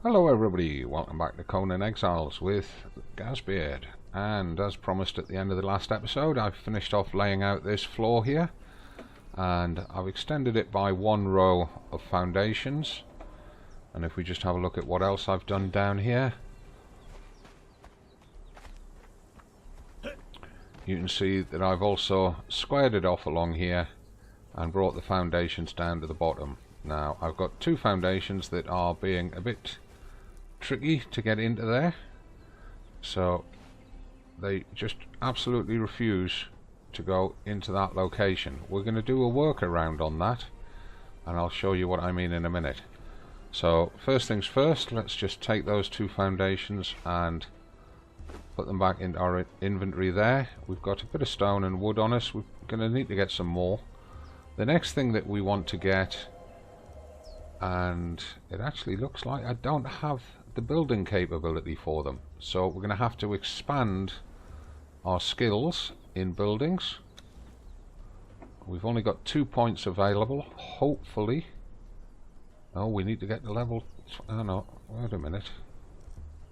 Hello everybody, welcome back to Conan Exiles with Gazbeard. And as promised at the end of the last episode, I've finished off laying out this floor here. And I've extended it by one row of foundations. And if we just have a look at what else I've done down here, you can see that I've also squared it off along here and brought the foundations down to the bottom. Now I've got two foundations that are being a bit tricky to get into there, so they just absolutely refuse to go into that location. We're going to do a workaround on that, and I'll show you what I mean in a minute. So first things first, let's just take those two foundations and put them back into our inventory there. We've got a bit of stone and wood on us. We're going to need to get some more. The next thing that we want to get, and it actually looks like I don't have the building capability for them, so we're going to have to expand our skills in buildings. We've only got 2 points available, hopefully. Oh, we need to get to level... oh no, wait a minute.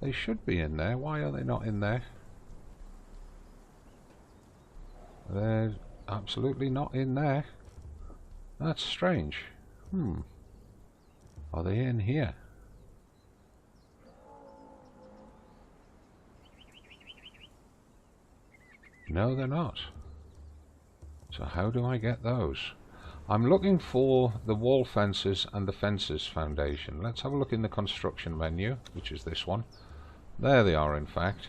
They should be in there. Why are they not in there? They're absolutely not in there. That's strange. Are they in here? No, they're not. So how do I get those? I'm looking for the wall fences and the fences foundation. Let's have a look in the construction menu, which is this one. There they are, in fact.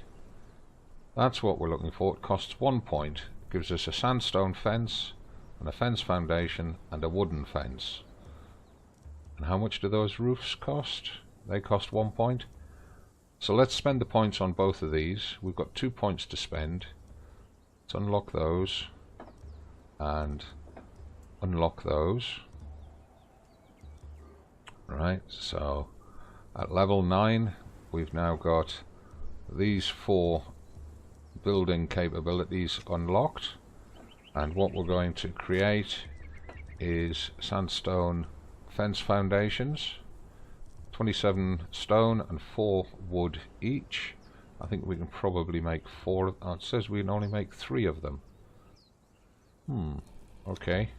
That's what we're looking for. It costs 1 point. It gives us a sandstone fence and a fence foundation and a wooden fence. And how much do those roofs cost? They cost 1 point. So let's spend the points on both of these. We've got 2 points to spend. Let's unlock those and unlock those. Right, so at level 9 we've now got these 4 building capabilities unlocked, and what we're going to create is sandstone fence foundations, 27 stone and 4 wood each. I think we can probably make 4. Oh, it says we can only make 3 of them. Okay.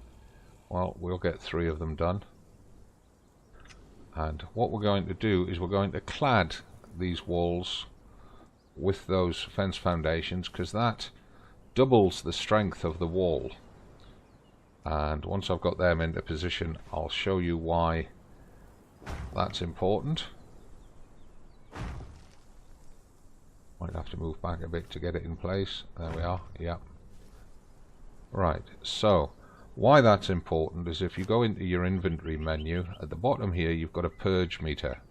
Well, we'll get 3 of them done. And what we're going to do is we're going to clad these walls with those fence foundations, because that doubles the strength of the wall. And once I've got them into position, I'll show you why that's important. Might have to move back a bit to get it in place. There we are. Yeah. Right. So why that's important is if you go into your inventory menu, at the bottom here you've got a purge meter.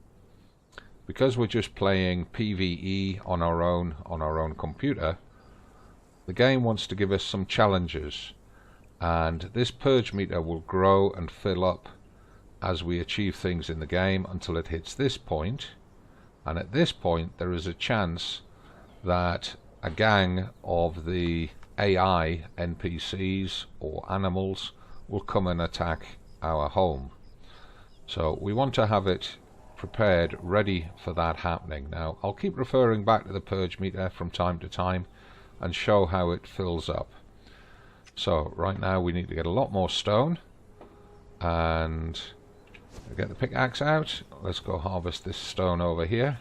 Because we're just playing PvE on our own computer, the game wants to give us some challenges, and this purge meter will grow and fill up as we achieve things in the game until it hits this point. And at this point there is a chance that a gang of the AI NPCs or animals will come and attack our home. So we want to have it prepared, ready for that happening. Now I'll keep referring back to the purge meter from time to time and show how it fills up. So right now we need to get a lot more stone, and get the pickaxe out. Let's go harvest this stone over here.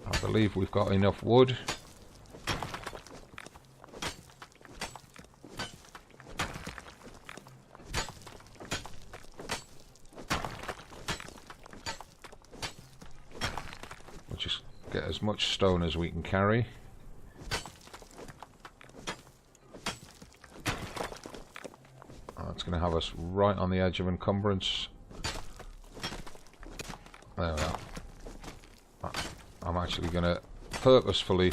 I believe we've got enough wood. We'll just get as much stone as we can carry. That's going to have us right on the edge of encumbrance. There we are. I'm actually going to purposefully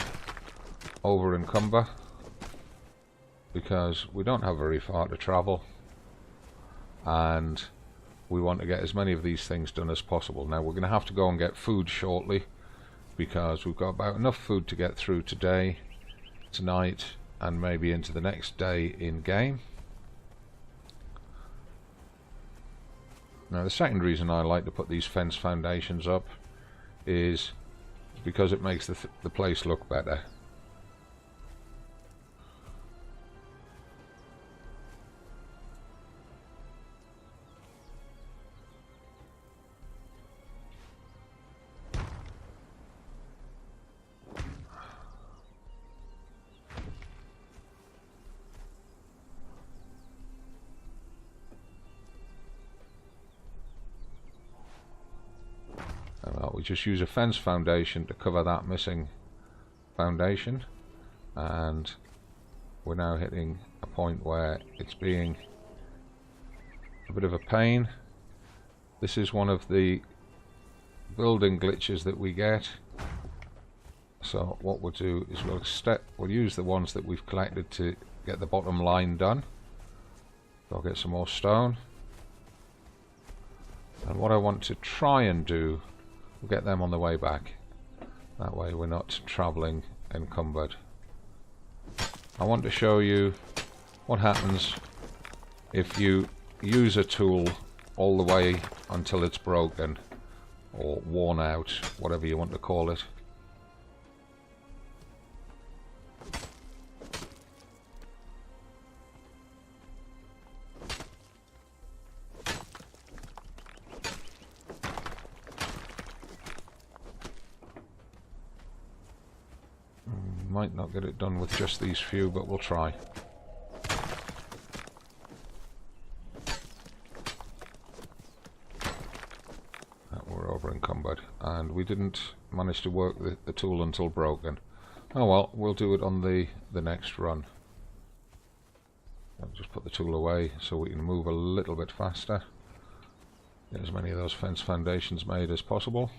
over encumber because we don't have very far to travel, and we want to get as many of these things done as possible. Now we're going to have to go and get food shortly, because we've got about enough food to get through today, tonight, and maybe into the next day in game. Now the second reason I like to put these fence foundations up is because it makes the place look better. Well, we just use a fence foundation to cover that missing foundation, and we're now hitting a point where it's being a bit of a pain. This is one of the building glitches that we get. So what we'll do is we'll use the ones that we've collected to get the bottom line done. So I'll get some more stone, and what I want to try and do, we'll get them on the way back. That way we're not travelling encumbered. I want to show you what happens if you use a tool all the way until it's broken or worn out, whatever you want to call it. Might not get it done with just these few, but we'll try. We're over encumbered, and we didn't manage to work the tool until broken. Oh well, we'll do it on the next run. I'll just put the tool away so we can move a little bit faster. Get as many of those fence foundations made as possible.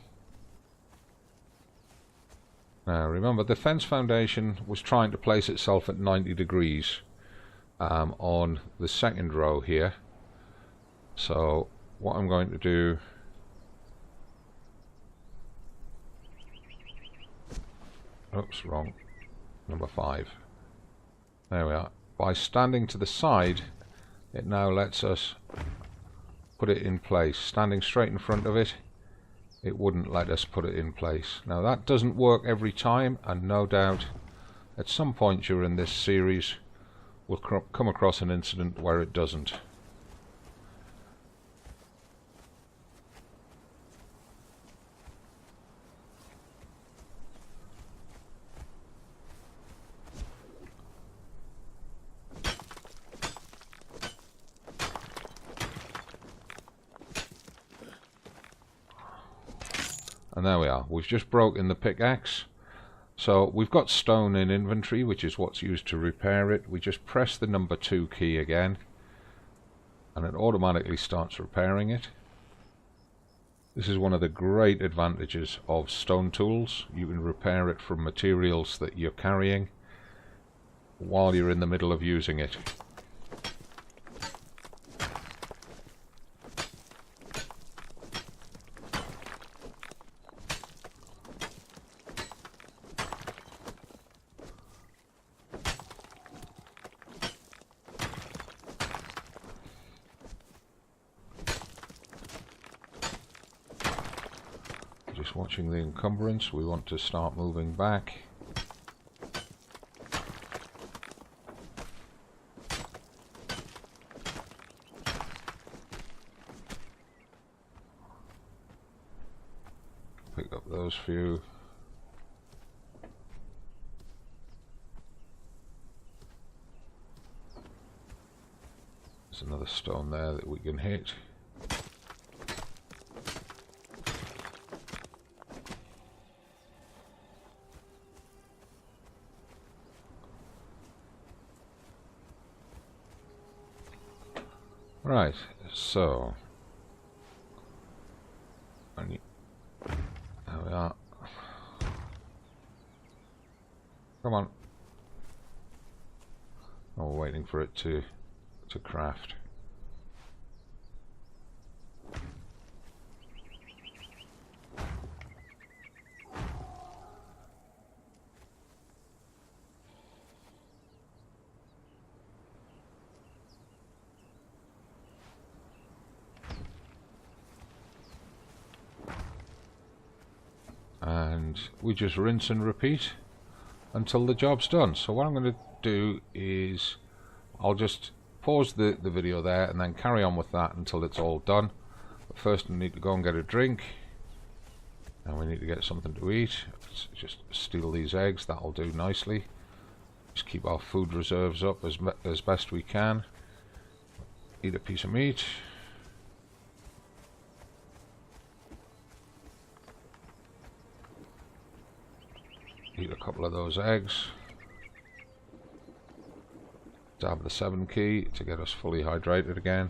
Now remember, the fence foundation was trying to place itself at 90 degrees on the second row here. So what I'm going to do, oops, wrong, number 5. There we are. By standing to the side, it now lets us put it in place. Standing straight in front of it, it wouldn't let us put it in place. Now that doesn't work every time, and no doubt at some point during this series we'll come across an incident where it doesn't. And there we are. We've just broken the pickaxe. So we've got stone in inventory, which is what's used to repair it. We just press the number 2 key again, and it automatically starts repairing it. This is one of the great advantages of stone tools. You can repair it from materials that you're carrying while you're in the middle of using it. Just watching the encumbrance, we want to start moving back. Pick up those few. There's another stone there that we can hit. Right, so there we are. Come on. Oh, we're waiting for it to craft. and we just rinse and repeat until the job's done. So what I'm going to do is I'll just pause the video there and then carry on with that until it's all done. But first we need to go and get a drink, and we need to get something to eat. Let's just steal these eggs, that'll do nicely. Just keep our food reserves up as best we can. Eat a piece of meat. Eat a couple of those eggs. Dab the 7 key to get us fully hydrated again.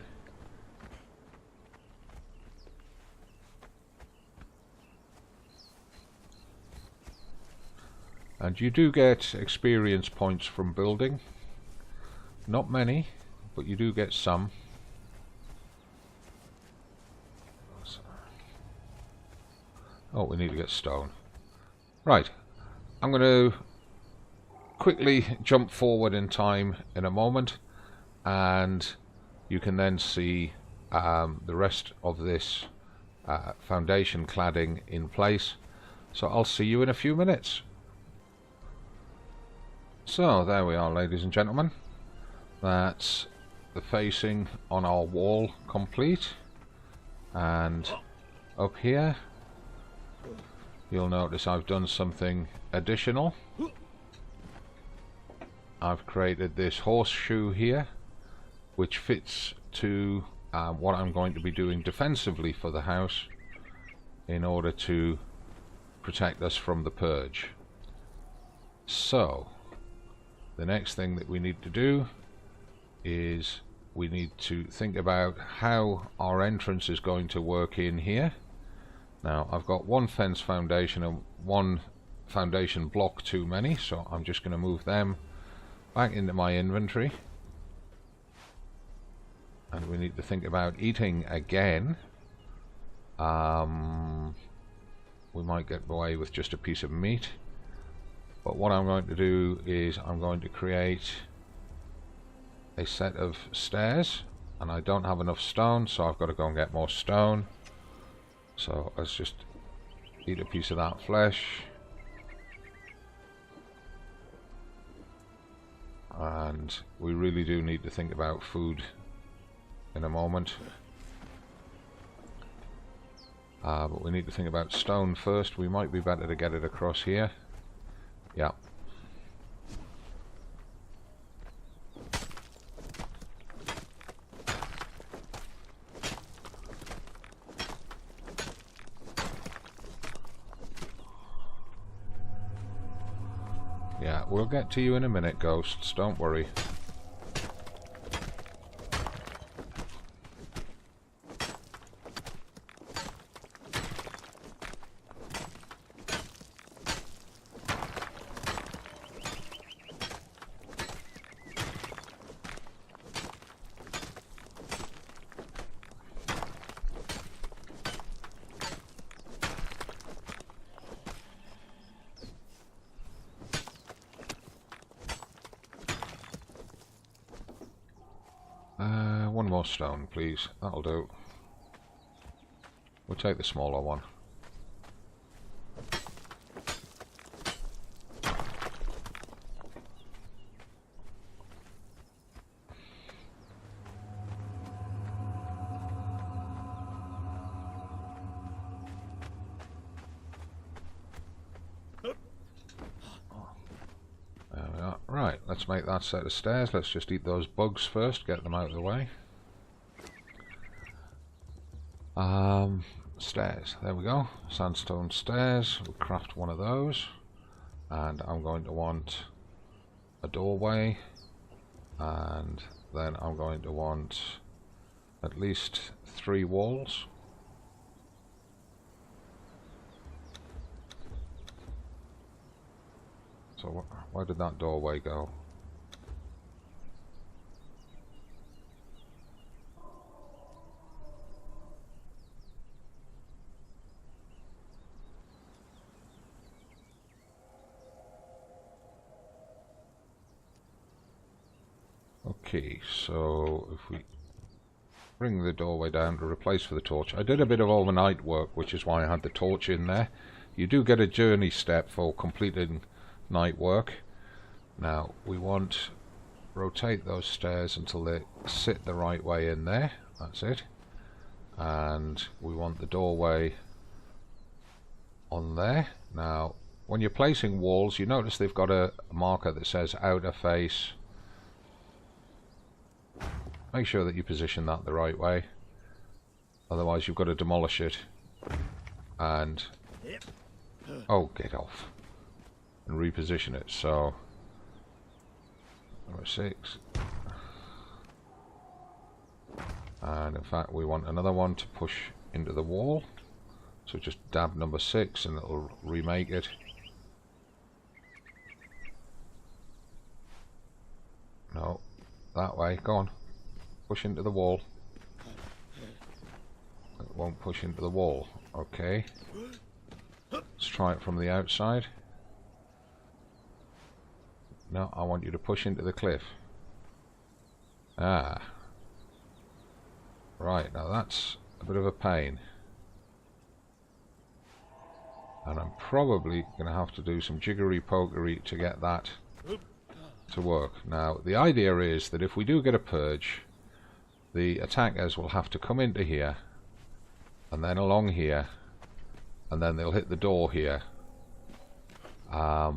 And you do get experience points from building. Not many, but you do get some. Oh, we need to get stone. Right, I'm going to quickly jump forward in time in a moment, and you can then see the rest of this foundation cladding in place. So I'll see you in a few minutes. So there we are, ladies and gentlemen. That's the facing on our wall complete, and up here you'll notice I've done something additional. I've created this horseshoe here, which fits to what I'm going to be doing defensively for the house in order to protect us from the purge. So the next thing that we need to do is we need to think about how our entrance is going to work in here. Now I've got one fence foundation and one foundation block too many, so I'm just going to move them back into my inventory. And we need to think about eating again. We might get away with just a piece of meat. But what I'm going to do is I'm going to create a set of stairs, and I don't have enough stone, so I've got to go and get more stone. So let's just eat a piece of that flesh. And we really do need to think about food in a moment. But we need to think about stone first. We might be better to get it across here. Yeah. Yeah, we'll get to you in a minute, ghosts, don't worry. One more stone, please. That'll do. We'll take the smaller one. There we are. Right, let's make that set of stairs. Let's just eat those bugs first, get them out of the way. Stairs, there we go. Sandstone stairs. We'll craft one of those, and I'm going to want a doorway, and then I'm going to want at least 3 walls. So where did that doorway go? Okay, so if we bring the doorway down to replace for the torch, I did a bit of overnight work, which is why I had the torch in there You do get a journey step for completing night work. Now we want rotate those stairs until they sit the right way in there. That's it. And we want the doorway on there. Now when you're placing walls, you notice they've got a marker that says outer face. Make sure that you position that the right way, otherwise you've got to demolish it and oh, get off, and reposition it. So number 6, and in fact we want another one to push into the wall, so just dab number 6 and it'll remake it. No, that way, go on, push into the wall. It won't push into the wall. Okay, let's try it from the outside. No, I want you to push into the cliff. Ah, right, now that's a bit of a pain, and I'm probably going to have to do some jiggery-pokery to get that to work. Now the idea is that if we do get a purge, the attackers will have to come into here and then along here, and then they'll hit the door here. I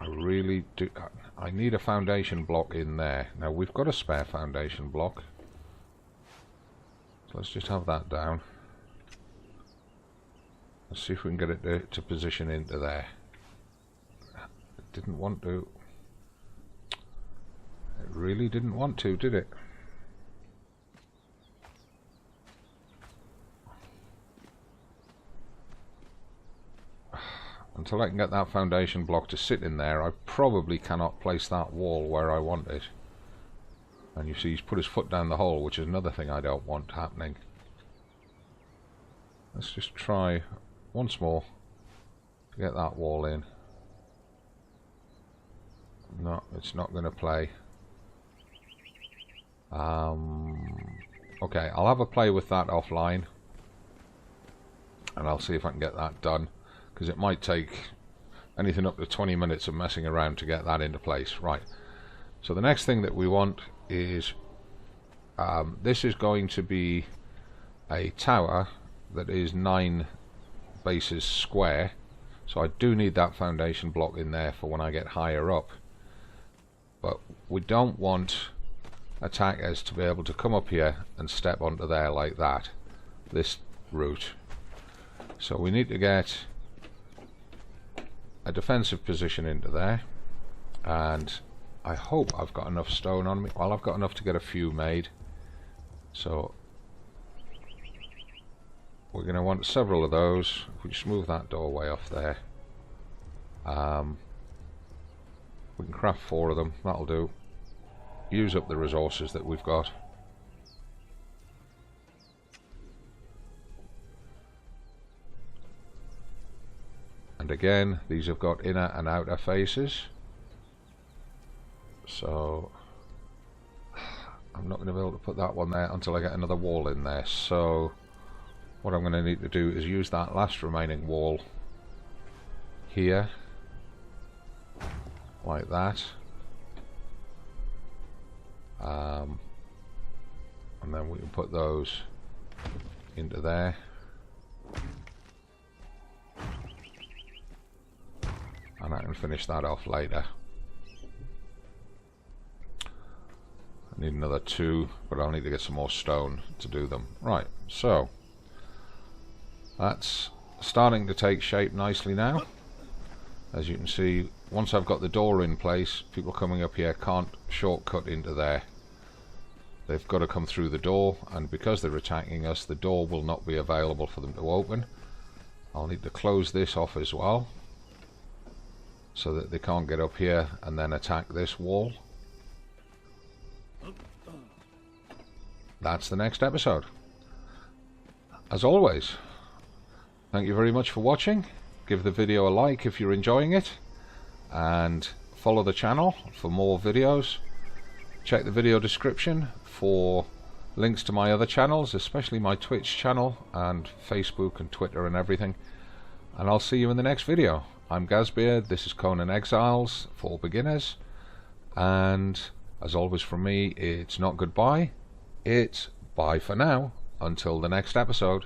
really do. I need a foundation block in there. Now we've got a spare foundation block, so let's just have that down. Let's see if we can get it to position into there. It didn't want to. It really didn't want to, did it? Until I can get that foundation block to sit in there, I probably cannot place that wall where I want it. And you see he's put his foot down the hole, which is another thing I don't want happening. Let's just try once more to get that wall in. No, it's not going to play. Okay, I'll have a play with that offline, and I'll see if I can get that done, because it might take anything up to 20 minutes of messing around to get that into place. Right, so the next thing that we want is this is going to be a tower that is 9 bases square, so I do need that foundation block in there for when I get higher up. But we don't want attackers to be able to come up here and step onto there like that, this route. So we need to get a defensive position into there, and I hope I've got enough stone on me. Well, I've got enough to get a few made, so we're going to want several of those. If we just move that doorway off there, we can craft 4 of them, that'll do. Use up the resources that we've got. And again, these have got inner and outer faces, so I'm not going to be able to put that one there until I get another wall in there. So what I'm going to need to do is use that last remaining wall here, like that, and then we can put those into there, and I can finish that off later. I need another 2, but I'll need to get some more stone to do them. Right, so that's starting to take shape nicely now. As you can see, once I've got the door in place, people coming up here can't shortcut into there. They've got to come through the door, and because they're attacking us, the door will not be available for them to open. I'll need to close this off as well, so that they can't get up here and then attack this wall. That's the next episode. As always, thank you very much for watching. Give the video a like if you're enjoying it, and follow the channel for more videos. Check the video description for links to my other channels, especially my Twitch channel and Facebook and Twitter and everything. And I'll see you in the next video. I'm Gazbeard, this is Conan Exiles for beginners, and as always from me, it's not goodbye, it's bye for now, until the next episode.